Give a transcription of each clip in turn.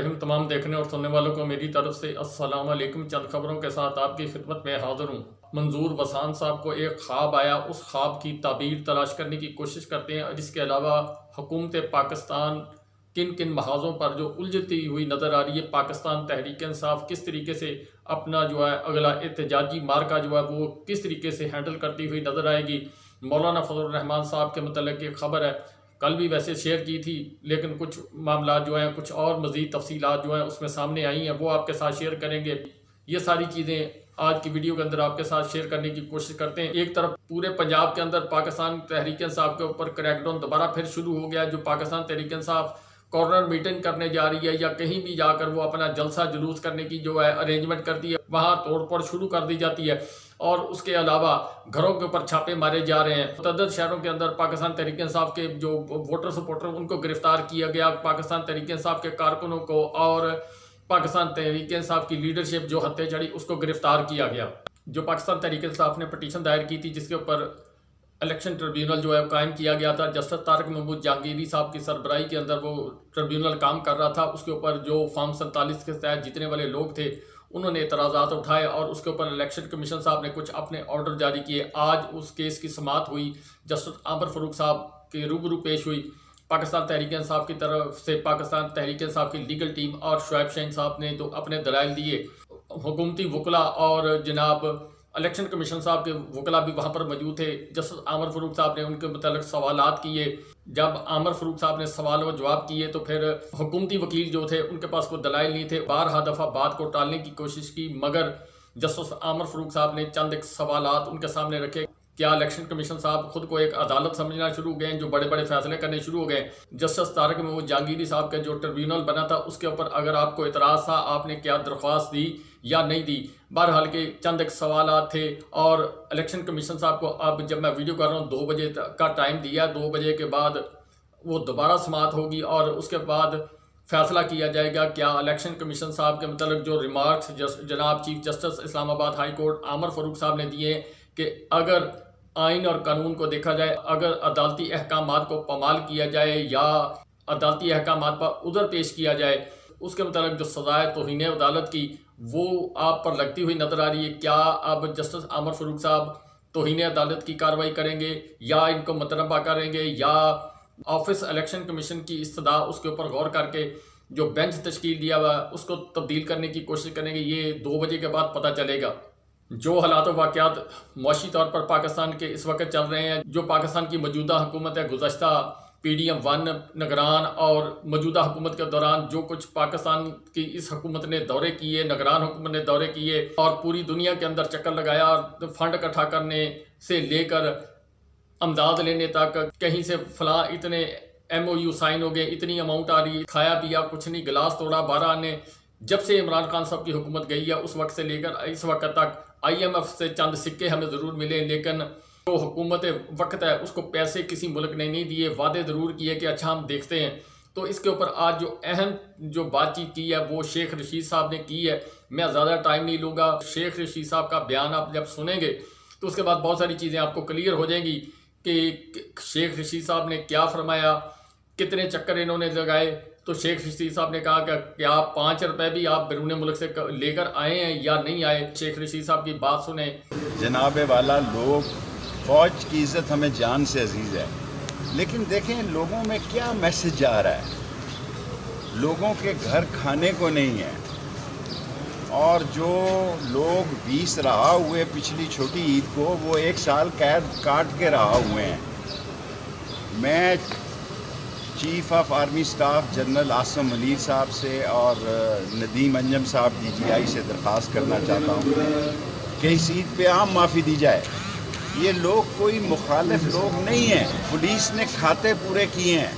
الرحیم تمام دیکھنے اور سننے والوں کو میری طرف سے السلام علیکم۔ چند خبروں کے ساتھ آپ کی خدمت میں حاضر ہوں۔ منظور وسان صاحب کو ایک خواب آیا، اس خواب کی تعبیر تلاش کرنے کی کوشش کرتے ہیں، اور اس کے علاوہ حکومت پاکستان کن کن محاذوں پر جو الجھتی ہوئی نظر آ رہی ہے، پاکستان تحریک انصاف کس طریقے سے اپنا جو ہے اگلا احتجاجی مارکا جو ہے وہ کس طریقے سے ہینڈل کرتی ہوئی نظر آئے گی۔ مولانا فضل الرحمان صاحب کے متعلق ایک خبر ہے، کل بھی ویسے شیئر کی تھی، لیکن کچھ معاملات جو ہیں، کچھ اور مزید تفصیلات جو ہیں اس میں سامنے آئی ہیں، وہ آپ کے ساتھ شیئر کریں گے۔ یہ ساری چیزیں آج کی ویڈیو کے اندر آپ کے ساتھ شیئر کرنے کی کوشش کرتے ہیں۔ ایک طرف پورے پنجاب کے اندر پاکستان تحریک انصاف کے اوپر کریک ڈاؤن دوبارہ پھر شروع ہو گیا، جو پاکستان تحریک انصاف کارنر میٹنگ کرنے جا رہی ہے یا کہیں بھی جا کر وہ اپنا جلسہ جلوس کرنے کی جو ہے ارینجمنٹ کرتی ہے، وہاں توڑ پھوڑ شروع کر دی جاتی ہے، اور اس کے علاوہ گھروں کے اوپر چھاپے مارے جا رہے ہیں۔ متعدد شہروں کے اندر پاکستان تحریک انصاف کے جو ووٹر سپورٹر ان کو گرفتار کیا گیا، پاکستان تحریک انصاف کے کارکنوں کو اور پاکستان تحریک انصاف کی لیڈرشپ جو ہتھے چڑھی اس کو گرفتار کیا گیا۔ جو پاکستان تحریک انصاف نے پٹیشن دائر کی تھی، جس کے اوپر الیکشن ٹریبیونل جو ہے قائم کیا گیا تھا، جسٹس طارق محمود جہانگیری صاحب کی سربراہی کے اندر وہ ٹریبیونل کام کر رہا تھا، اس کے اوپر جو فارم 47 کے تحت جتنے والے لوگ تھے انہوں نے اعتراضات اٹھائے، اور اس کے اوپر الیکشن کمیشن صاحب نے کچھ اپنے آرڈر جاری کیے۔ آج اس کیس کی سماعت ہوئی، جسٹس عامر فاروق صاحب کے روبرو پیش ہوئی۔ پاکستان تحریک انصاف کی طرف سے پاکستان تحریک انصاف کی لیگل ٹیم اور شعیب شاہین صاحب نے تو اپنے دلائل دیے، حکومتی وکلاء اور جناب الیکشن کمیشن صاحب کے وکلاء بھی وہاں پر موجود تھے۔ جسٹس عامر فاروق صاحب نے ان کے متعلق سوالات کیے۔ جب عامر فاروق صاحب نے سوال و جواب کیے تو پھر حکومتی وکیل جو تھے ان کے پاس کوئی دلائل نہیں تھے، بارہا دفعہ بات کو ٹالنے کی کوشش کی، مگر جسٹس عامر فاروق صاحب نے چند ایک سوالات ان کے سامنے رکھے۔ کیا الیکشن کمیشن صاحب خود کو ایک عدالت سمجھنا شروع ہو گئے ہیں جو بڑے بڑے فیصلے کرنے شروع ہو گئے؟ جسٹس طارق محمود جہانگیری صاحب کا جو ٹریبیونل بنا تھا اس کے اوپر اگر آپ کو اعتراض تھا، آپ نے کیا درخواست دی یا نہیں دی؟ بہرحال کے چند ایک سوالات تھے، اور الیکشن کمیشن صاحب کو اب جب میں ویڈیو کر رہا ہوں 2 بجے کا ٹائم دیا، 2 بجے کے بعد وہ دوبارہ سماعت ہوگی اور اس کے بعد فیصلہ کیا جائے گا کیا الیکشن کمیشن صاحب کے متعلق جو ریمارکس جناب چیف جسٹس اسلام آباد ہائی کورٹ عامر فاروق صاحب نے دیے کہ اگر آئین اور قانون کو دیکھا جائے، اگر عدالتی احکامات کو پامال کیا جائے یا عدالتی احکامات پر عذر پیش کیا جائے، اس کے متعلق جو سزائے توہین عدالت کی وہ آپ پر لگتی ہوئی نظر آ رہی ہے۔ کیا اب جسٹس عامر فاروق صاحب توہین عدالت کی کارروائی کریں گے یا ان کو متنبع کریں گے، یا آفس الیکشن کمیشن کی استدعا اس کے اوپر غور کر کے جو بینچ تشکیل دیا ہوا ہے اس کو تبدیل کرنے کی کوشش کریں گے؟ یہ 2 بجے کے بعد پتہ چلے گا۔ جو حالات و واقعات معاشی طور پر پاکستان کے اس وقت چل رہے ہیں، جو پاکستان کی موجودہ حکومت ہے، گزشتہ PDM 1 نگران اور موجودہ حکومت کے دوران جو کچھ پاکستان کی اس حکومت نے دورے کیے، نگران حکومت نے دورے کیے اور پوری دنیا کے اندر چکر لگایا، اور فنڈ اکٹھا کرنے سے لے کر امداد لینے تک، کہیں سے فلاں اتنے MOU سائن ہو گئے، اتنی اماؤنٹ آ رہی، کھایا پیا کچھ نہیں، گلاس توڑا 12 نے۔ جب سے عمران خان صاحب کی حکومت گئی ہے اس وقت سے لے کر اس وقت تک IMF سے چند سکے ہمیں ضرور ملے، لیکن جو حکومت وقت ہے اس کو پیسے کسی ملک نے نہیں دیے، وعدے ضرور کیے کہ اچھا ہم دیکھتے ہیں۔ تو اس کے اوپر آج جو اہم جو بات چیت کی ہے وہ شیخ رشید صاحب نے کی ہے۔ میں زیادہ ٹائم نہیں لوں گا، شیخ رشید صاحب کا بیان آپ جب سنیں گے تو اس کے بعد بہت ساری چیزیں آپ کو کلیئر ہو جائیں گی کہ شیخ رشید صاحب نے کیا فرمایا، کتنے چکر انہوں نے لگائے۔ تو شیخ رشید صاحب نے کہا کہ کیا 5 روپے بھی آپ بیرون ملک سے لے کر آئے ہیں یا نہیں آئے؟ شیخ رشید صاحب کی بات سنیں۔ جناب والا، لوگ فوج کی عزت ہمیں جان سے عزیز ہے، لیکن دیکھیں لوگوں میں کیا میسج جا رہا ہے۔ لوگوں کے گھر کھانے کو نہیں ہے، اور جو لوگ 20 رہا ہوئے پچھلی چھوٹی عید کو وہ 1 سال قید کاٹ کے رہا ہوئے ہیں۔ میں chief of army staff general Asim Munir صاحب سے اور ندیم انجم صاحب DGI سے درخواست کرنا چاہتا ہوں کہ اس عید پہ عام معافی دی جائے۔ یہ لوگ کوئی مخالف لوگ نہیں ہیں، پولیس نے کھاتے پورے کیے ہیں،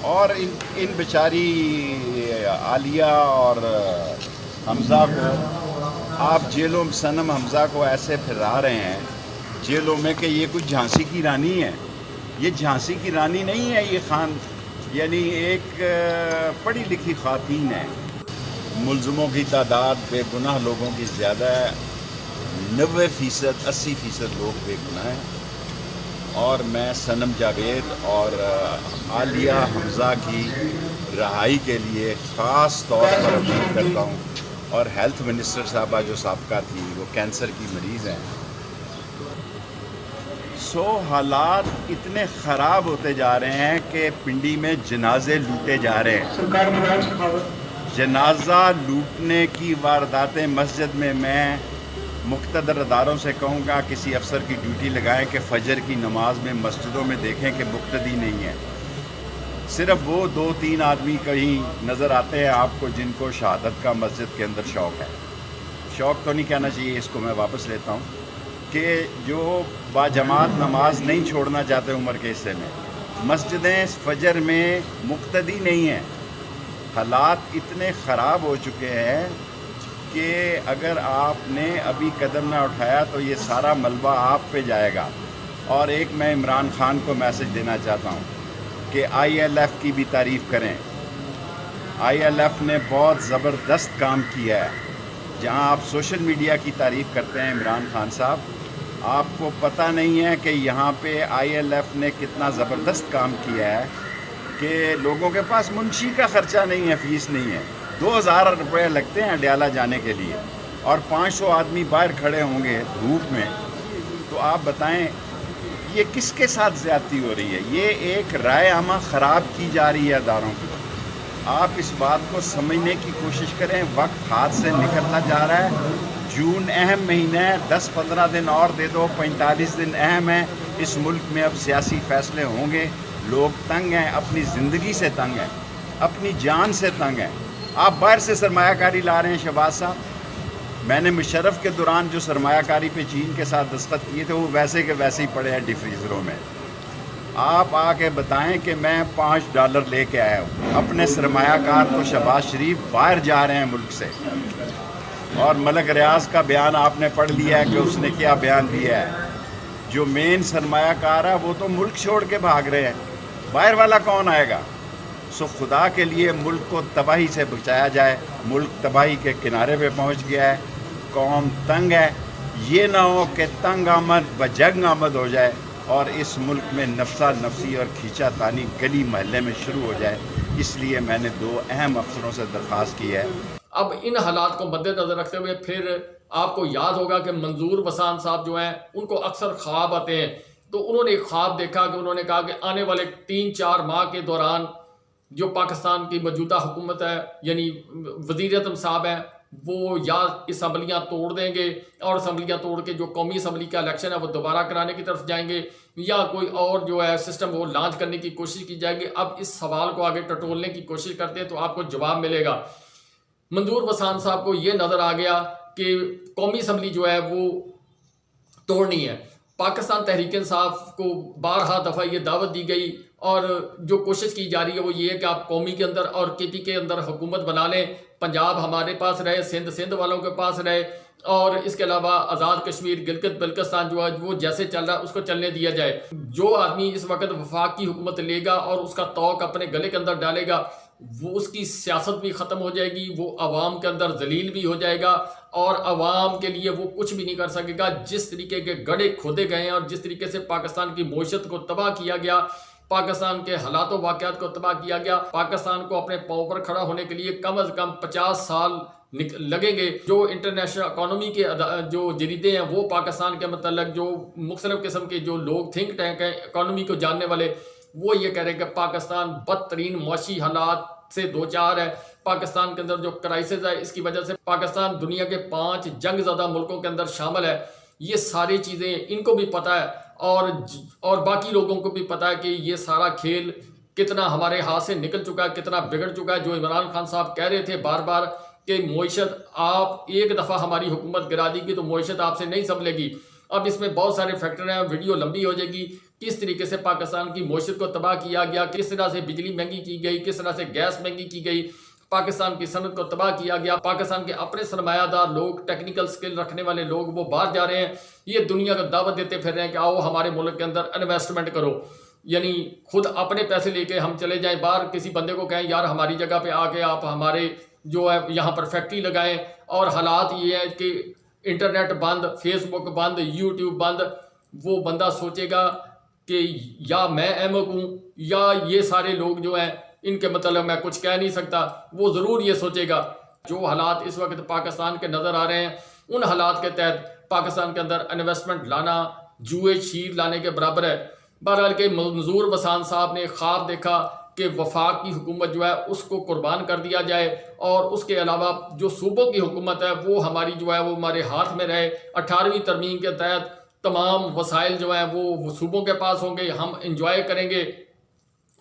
اور ان بیچاری عالیہ اور حمزہ کو آپ جیلوں میں، صنم حمزہ کو ایسے پھرا رہے ہیں جیلوں میں کہ یہ کوئی جھانسی کی رانی ہے۔ یہ جھانسی کی رانی نہیں ہے، یہ خان یعنی ایک پڑھی لکھی خواتین ہے۔ ملزموں کی تعداد بے گناہ لوگوں کی زیادہ ہے، 90% 80% لوگ بے گناہ ہیں، اور میں صنم جاوید اور عالیہ حمزہ کی رہائی کے لیے خاص طور پر اپیل کرتا ہوں، اور ہیلتھ منسٹر صاحبہ جو سابقہ تھی وہ کینسر کی مریض ہیں. حالات اتنے خراب ہوتے جا رہے ہیں کہ پنڈی میں جنازے لوٹے جا رہے ہیں. جنازہ لوٹنے کی وارداتیں مسجد میں مقتدر اداروں سے کہوں گا کسی افسر کی ڈیوٹی لگائیں کہ فجر کی نماز میں مسجدوں میں دیکھیں کہ مقتدی نہیں ہے. صرف وہ 2-3 آدمی کہیں نظر آتے ہیں آپ کو جن کو شہادت کا مسجد کے اندر شوق ہے. شوق تو نہیں کہنا چاہیے، اس کو میں واپس لیتا ہوں، کہ جو باجماعت نماز نہیں چھوڑنا چاہتے عمر کے حصے میں. مسجدیں فجر میں مقتدی نہیں ہیں. حالات اتنے خراب ہو چکے ہیں کہ اگر آپ نے ابھی قدم نہ اٹھایا تو یہ سارا ملبہ آپ پہ جائے گا. اور ایک میں عمران خان کو میسج دینا چاہتا ہوں کہ ILF کی بھی تعریف کریں. ILF نے بہت زبردست کام کیا ہے. جہاں آپ سوشل میڈیا کی تعریف کرتے ہیں عمران خان صاحب، آپ کو پتہ نہیں ہے کہ یہاں پہ ILF نے کتنا زبردست کام کیا ہے کہ لوگوں کے پاس منشی کا خرچہ نہیں ہے، فیس نہیں ہے. 2000 روپے لگتے ہیں اڈیالہ جانے کے لیے، اور 500 آدمی باہر کھڑے ہوں گے دھوپ میں. تو آپ بتائیں یہ کس کے ساتھ زیادتی ہو رہی ہے؟ یہ ایک رائے عامہ خراب کی جا رہی ہے اداروں کی. آپ اس بات کو سمجھنے کی کوشش کریں. وقت ہاتھ سے نکلتا جا رہا ہے. جون اہم مہینہ ہے، 10-15 دن اور دے دو، 45 دن اہم ہے. اس ملک میں اب سیاسی فیصلے ہوں گے. لوگ تنگ ہیں، اپنی زندگی سے تنگ ہیں، اپنی جان سے تنگ ہیں. آپ باہر سے سرمایہ کاری لا رہے ہیں شہباز صاحب. میں نے مشرف کے دوران جو سرمایہ کاری پہ چین کے ساتھ دستخط کیے تھے وہ ویسے کے ویسے ہی پڑے ہیں ڈیفریزروں میں. آپ آ کے بتائیں کہ میں $5 لے کے آیا ہوں. اپنے سرمایہ کار تو شہباز شریف باہر جا رہے ہیں ملک سے. اور ملک ریاض کا بیان آپ نے پڑھ لیا ہے کہ اس نے کیا بیان دیا ہے. جو مین سرمایہ کار ہے وہ تو ملک چھوڑ کے بھاگ رہے ہیں. باہر والا کون آئے گا؟ خدا کے لیے ملک کو تباہی سے بچایا جائے. ملک تباہی کے کنارے پہ پہنچ گیا ہے. قوم تنگ ہے. یہ نہ ہو کہ تنگ آمد بجنگ آمد ہو جائے اور اس ملک میں نفسا نفسی اور کھینچا تانی گلی محلے میں شروع ہو جائے. اس لیے میں نے 2 اہم افسروں سے درخواست کی ہے. اب ان حالات کو مد نظر رکھتے ہوئے پھر آپ کو یاد ہوگا کہ منظور وسان صاحب جو ہیں ان کو اکثر خواب آتے ہیں. تو انہوں نے ایک خواب دیکھا کہ انہوں نے کہا کہ آنے والے 3-4 ماہ کے دوران جو پاکستان کی موجودہ حکومت ہے، یعنی وزیر اعظم صاحب ہیں، وہ یا اسمبلیاں توڑ دیں گے اور اسمبلیاں توڑ کے جو قومی اسمبلی کا الیکشن ہے وہ دوبارہ کرانے کی طرف جائیں گے، یا کوئی اور جو ہے سسٹم وہ لانچ کرنے کی کوشش کی جائے گی. اب اس سوال کو آگے ٹٹولنے کی کوشش کرتے ہیں تو آپ کو جواب ملے گا. منظور وسان صاحب کو یہ نظر آ گیا کہ قومی اسمبلی جو ہے وہ توڑنی ہے. پاکستان تحریک انصاف کو بارہا دفعہ یہ دعوت دی گئی اور جو کوشش کی جا رہی ہے وہ یہ ہے کہ آپ قومی کے اندر اور KP کے اندر حکومت بنا لیں. پنجاب ہمارے پاس رہے، سندھ والوں کے پاس رہے، اور اس کے علاوہ آزاد کشمیر گلگت بلتستان جو ہے وہ جیسے چل رہا ہے اس کو چلنے دیا جائے. جو آدمی اس وقت وفاق کی حکومت لے گا اور اس کا توق اپنے گلے کے اندر ڈالے گا وہ اس کی سیاست بھی ختم ہو جائے گی، وہ عوام کے اندر ذلیل بھی ہو جائے گا اور عوام کے لیے وہ کچھ بھی نہیں کر سکے گا. جس طریقے کے گڑھے کھودے گئے ہیں اور جس طریقے سے پاکستان کی معیشت کو تباہ کیا گیا، پاکستان کے حالات و واقعات کو تباہ کیا گیا، پاکستان کو اپنے پاؤں پر کھڑا ہونے کے لیے کم از کم 50 سال لگیں گے. جو انٹرنیشنل اکانومی کے جو جریدے ہیں وہ پاکستان کے متعلق جو مختلف قسم کے جو لوگ تھنک ٹینک ہیں اکانومی کو جاننے والے، وہ یہ کہہ رہے ہیں کہ پاکستان بدترین معاشی حالات سے دوچار ہے. پاکستان کے اندر جو کرائسس ہے اس کی وجہ سے پاکستان دنیا کے 5 جنگ زدہ ملکوں کے اندر شامل ہے. یہ ساری چیزیں ان کو بھی پتہ ہے اور باقی لوگوں کو بھی پتہ ہے کہ یہ سارا کھیل کتنا ہمارے ہاتھ سے نکل چکا ہے، کتنا بگڑ چکا ہے. جو عمران خان صاحب کہہ رہے تھے بار بار کہ معیشت آپ ایک دفعہ ہماری حکومت گرا دی گی تو معیشت آپ سے نہیں سنبھلے گی. اب اس میں بہت سارے فیکٹر ہیں، ویڈیو لمبی ہو جائے گی. کس طریقے سے پاکستان کی معیشت کو تباہ کیا گیا، کس طرح سے بجلی مہنگی کی گئی، کس طرح سے گیس مہنگی کی گئی، پاکستان کی صنعت کو تباہ کیا گیا. پاکستان کے اپنے سرمایہ دار لوگ، ٹیکنیکل سکل رکھنے والے لوگ وہ باہر جا رہے ہیں. یہ دنیا کو دعوت دیتے پھر رہے ہیں کہ آؤ ہمارے ملک کے اندر انویسٹمنٹ کرو، یعنی خود اپنے پیسے لے کے ہم چلے جائیں باہر. کسی بندے کو کہیں یار ہماری جگہ پہ آ کے آپ ہمارے جو ہے یہاں پر فیکٹری لگائیں. اور حالات یہ ہے کہ انٹرنیٹ بند، فیس بک بند، یوٹیوب بند. وہ بندہ سوچے گا کہ یا میں احمق ہوں یا یہ سارے لوگ جو ہیں ان کے متعلق میں کچھ کہہ نہیں سکتا، وہ ضرور یہ سوچے گا جو حالات اس وقت پاکستان کے نظر آ رہے ہیں ان حالات کے تحت پاکستان کے اندر انویسٹمنٹ لانا جوئے شیر لانے کے برابر ہے۔ بہرحال کہ منظور وسان صاحب نے خواب دیکھا کہ وفاق کی حکومت جو ہے اس کو قربان کر دیا جائے اور اس کے علاوہ جو صوبوں کی حکومت ہے وہ ہماری جو ہے وہ ہمارے ہاتھ میں رہے۔ 18ویں ترمیم کے تحت تمام وسائل جو ہیں وہ صوبوں کے پاس ہوں گے، ہم انجوائے کریں گے۔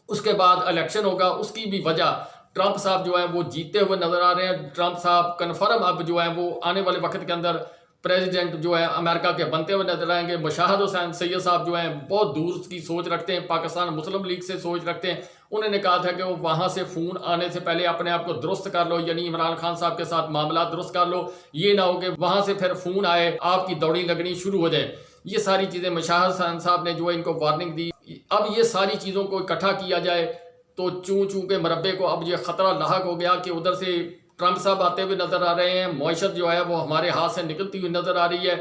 اس کے بعد الیکشن ہوگا، اس کی بھی وجہ ٹرمپ صاحب جو ہیں وہ جیتے ہوئے نظر آ رہے ہیں۔ ٹرمپ صاحب کنفرم اب جو ہیں وہ آنے والے وقت کے اندر پریزیڈنٹ جو ہے امریکہ کے بنتے ہوئے نظر آئیں گے۔ مشاہد حسین سید صاحب جو ہیں بہت دور کی سوچ رکھتے ہیں، پاکستان مسلم لیگ سے سوچ رکھتے ہیں۔ انہوں نے کہا تھا کہ وہ وہاں سے فون آنے سے پہلے اپنے آپ کو درست کر لو، یعنی عمران خان صاحب کے ساتھ معاملات درست کر لو، یہ نہ ہو کہ وہاں سے پھر فون آئے آپ کی دوڑی لگنی شروع ہو جائے۔ یہ ساری چیزیں مشاہد حسین صاحب نے جو ہے ان کو وارننگ دی۔ اب یہ ساری چیزوں کو اکٹھا کیا جائے تو چوں کے مربے کو اب یہ خطرہ لاحق ہو گیا کہ ادھر سے ٹرمپ صاحب آتے ہوئے نظر آ رہے ہیں، معیشت جو ہے وہ ہمارے ہاتھ سے نکلتی ہوئی نظر آ رہی ہے۔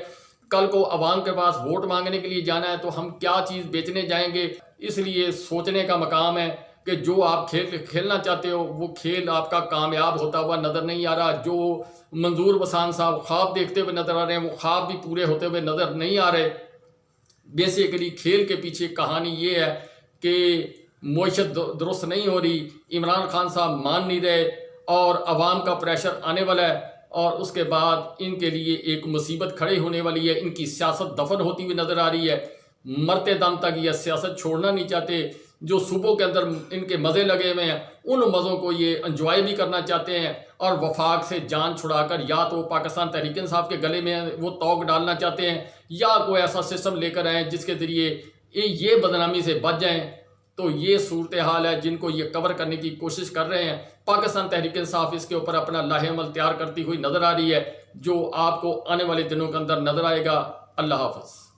کل کو عوام کے پاس ووٹ مانگنے کے لیے جانا ہے تو ہم کیا چیز بیچنے جائیں گے؟ اس لیے سوچنے کا مقام ہے کہ جو آپ کھیلنا چاہتے ہو وہ کھیل آپ کا کامیاب ہوتا ہوا نظر نہیں آ رہا۔ جو منظور وسان صاحب خواب دیکھتے ہوئے نظر آ رہے ہیں وہ خواب بھی پورے ہوتے ہوئے نظر نہیں آ رہے۔ بیسیکلی کھیل کے پیچھے کہانی یہ ہے کہ معیشت درست نہیں ہو رہی، عمران خان صاحب مان نہیں رہے اور عوام کا پریشر آنے والا ہے اور اس کے بعد ان کے لیے ایک مصیبت کھڑی ہونے والی ہے۔ ان کی سیاست دفن ہوتی ہوئی نظر آ رہی ہے، مرتے دم تک یہ سیاست چھوڑنا نہیں چاہتے۔ جو صوبوں کے اندر ان کے مزے لگے ہوئے ہیں ان مزوں کو یہ انجوائے بھی کرنا چاہتے ہیں اور وفاق سے جان چھڑا کر یا تو پاکستان تحریک انصاف کے گلے میں وہ توق ڈالنا چاہتے ہیں یا کوئی ایسا سسٹم لے کر آئیں جس کے ذریعے یہ بدنامی سے بچ جائیں۔ تو یہ صورتحال ہے جن کو یہ کور کرنے کی کوشش کر رہے ہیں۔ پاکستان تحریک انصاف اس کے اوپر اپنا لاہ عمل تیار کرتی ہوئی نظر آ رہی ہے جو آپ کو آنے والے دنوں کے اندر نظر آئے گا۔ اللہ حافظ۔